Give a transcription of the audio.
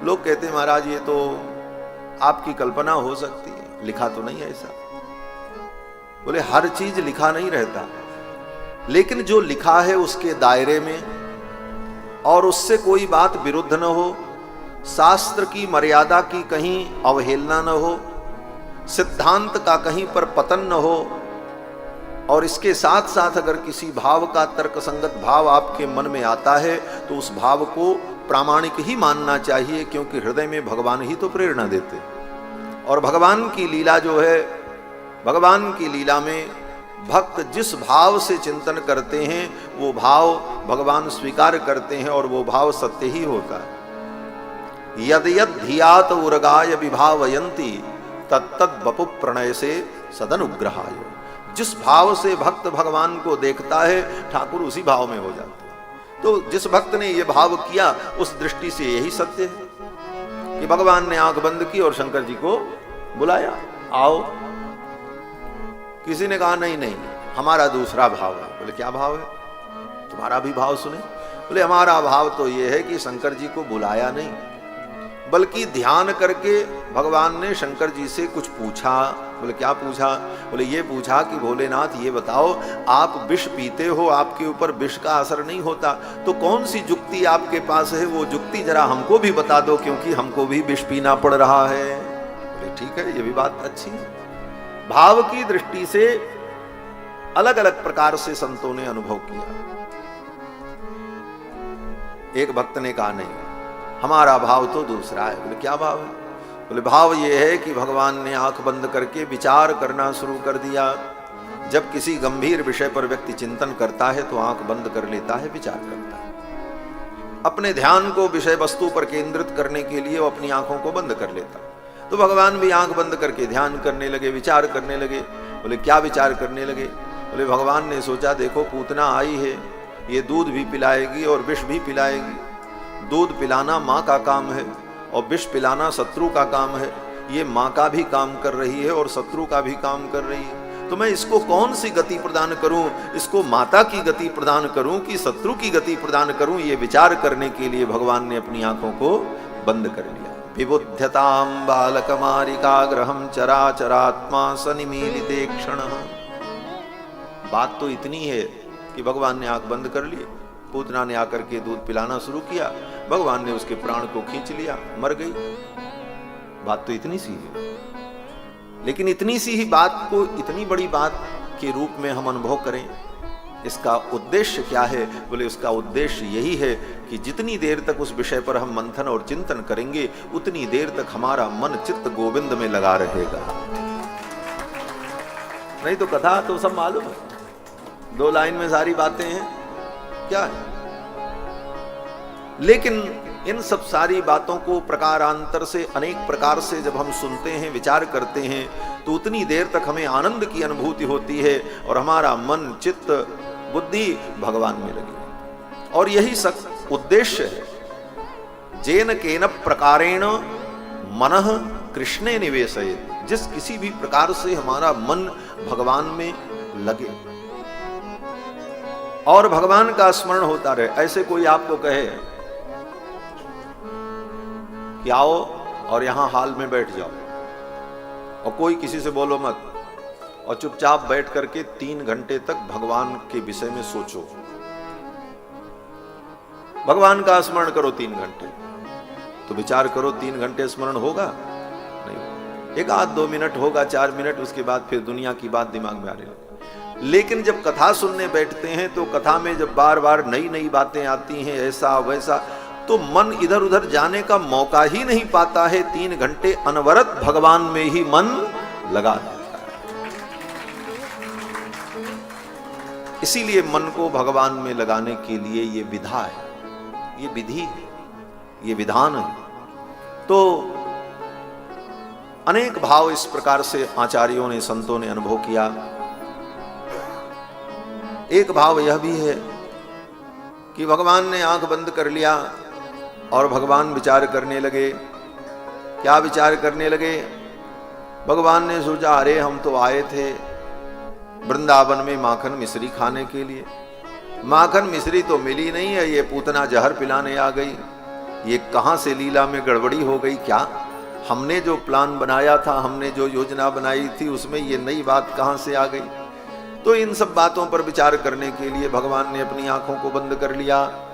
लोग कहते हैं महाराज ये तो आपकी कल्पना हो सकती है, लिखा तो नहीं है ऐसा। बोले हर चीज लिखा नहीं रहता, लेकिन जो लिखा है उसके दायरे में और उससे कोई बात विरुद्ध न हो, शास्त्र की मर्यादा की कहीं अवहेलना न हो, सिद्धांत का कहीं पर पतन न हो, और इसके साथ साथ अगर किसी भाव का तर्क संगत भाव आपके मन में आता है तो उस भाव को प्रामाणिक ही मानना चाहिए, क्योंकि हृदय में भगवान ही तो प्रेरणा देते। और भगवान की लीला जो है, भगवान की लीला में भक्त जिस भाव से चिंतन करते हैं वो भाव भगवान स्वीकार करते हैं और वो भाव सत्य ही होता है। यद यद धियात उर्गाय विभावयंती तत्तद बपु प्रणय से सदनुग्रहाय। जिस भाव से भक्त भगवान को देखता है ठाकुर उसी भाव में हो जाता है। तो जिस भक्त ने ये भाव किया उस दृष्टि से यही सत्य है कि भगवान ने आंख बंद की और शंकर जी को बुलाया, आओ। किसी ने कहा नहीं नहीं हमारा दूसरा भाव है। बोले क्या भाव है? तुम्हारा भी भाव सुने। बोले हमारा भाव तो ये है कि शंकर जी को बुलाया नहीं, बल्कि ध्यान करके भगवान ने शंकर जी से कुछ पूछा। बोले क्या पूछा? बोले ये पूछा कि भोलेनाथ ये बताओ, आप विष पीते हो, आपके ऊपर विष का असर नहीं होता, तो कौन सी जुक्ति आपके पास है, वो जुक्ति जरा हमको भी बता दो, क्योंकि हमको भी विष पीना पड़ रहा है। बोले ठीक है, ये भी बात अच्छी है। भाव की दृष्टि से अलग अलग प्रकार से संतों ने अनुभव किया। एक भक्त ने कहा नहीं हमारा भाव तो दूसरा है। बोले क्या भाव है? बोले भाव ये है कि भगवान ने आंख बंद करके विचार करना शुरू कर दिया। जब किसी गंभीर विषय पर व्यक्ति चिंतन करता है तो आंख बंद कर लेता है, विचार करता है। अपने ध्यान को विषय वस्तु पर केंद्रित करने के लिए वो अपनी आंखों को बंद कर लेता है। तो भगवान भी आंख बंद करके ध्यान करने लगे, विचार करने लगे। बोले क्या विचार करने लगे? बोले भगवान ने सोचा देखो पूतना आई है, ये दूध भी पिलाएगी और विष भी पिलाएगी। दूध पिलाना माँ का काम है और विष पिलाना शत्रु का काम है। ये माँ का भी काम कर रही है और शत्रु का भी काम कर रही है। तो मैं इसको कौन सी गति प्रदान करूं? इसको माता की गति प्रदान करूं कि शत्रु की गति प्रदान करूं? ये विचार करने के लिए भगवान ने अपनी आंखों को बंद कर लिया। विबुध्यताम बालकमारिकाग्रहम चराचरात्मा सनिमीलिते क्षणः। बात तो इतनी है कि भगवान ने आंख बंद कर ली, पूतना ने आकर के दूध पिलाना शुरू किया, भगवान ने उसके प्राण को खींच लिया, मर गई। बात तो इतनी सी है, लेकिन इतनी सी ही बात को इतनी बड़ी बात के रूप में हम अनुभव करें, इसका उद्देश्य क्या है? बोले उसका उद्देश्य यही है कि जितनी देर तक उस विषय पर हम मंथन और चिंतन करेंगे उतनी देर तक हमारा मन चित्त गोविंद में लगा रहेगा। नहीं तो कथा तो सब मालूम है, 2 लाइन में सारी बातें हैं, क्या है? लेकिन इन सब सारी बातों को प्रकारांतर से अनेक प्रकार से जब हम सुनते हैं, विचार करते हैं, तो उतनी देर तक हमें आनंद की अनुभूति होती है और हमारा मन चित्त बुद्धि भगवान में लगी। और यही सब उद्देश्य है। जेन केन प्रकारेण मनः कृष्णे निवेशयेत्। जिस किसी भी प्रकार से हमारा मन भगवान में लगे और भगवान का स्मरण होता रहे। ऐसे कोई आपको कहे कि आओ और यहां हाल में बैठ जाओ और कोई किसी से बोलो मत और चुपचाप बैठ करके 3 घंटे तक भगवान के विषय में सोचो, भगवान का स्मरण करो 3 घंटे, तो विचार करो 3 घंटे स्मरण होगा? नहीं, 1 आध 2 मिनट होगा, 4 मिनट, उसके बाद फिर दुनिया की बात दिमाग में आने लगे। लेकिन जब कथा सुनने बैठते हैं तो कथा में जब बार बार नई नई बातें आती हैं, ऐसा वैसा, तो मन इधर उधर जाने का मौका ही नहीं पाता है। 3 घंटे अनवरत भगवान में ही मन लगा रहता है। इसीलिए मन को भगवान में लगाने के लिए ये विधा है, ये विधि है, ये विधान है। तो अनेक भाव इस प्रकार से आचार्यों ने, संतों ने अनुभव किया। एक भाव यह भी है कि भगवान ने आंख बंद कर लिया और भगवान विचार करने लगे। क्या विचार करने लगे? भगवान ने सोचा अरे हम तो आए थे वृंदावन में माखन मिश्री खाने के लिए, माखन मिश्री तो मिली नहीं है, ये पूतना जहर पिलाने आ गई। ये कहाँ से लीला में गड़बड़ी हो गई क्या? हमने जो प्लान बनाया था, हमने जो योजना बनाई थी, उसमें ये नई बात कहाँ से आ गई? तो इन सब बातों पर विचार करने के लिए भगवान ने अपनी आंखों को बंद कर लिया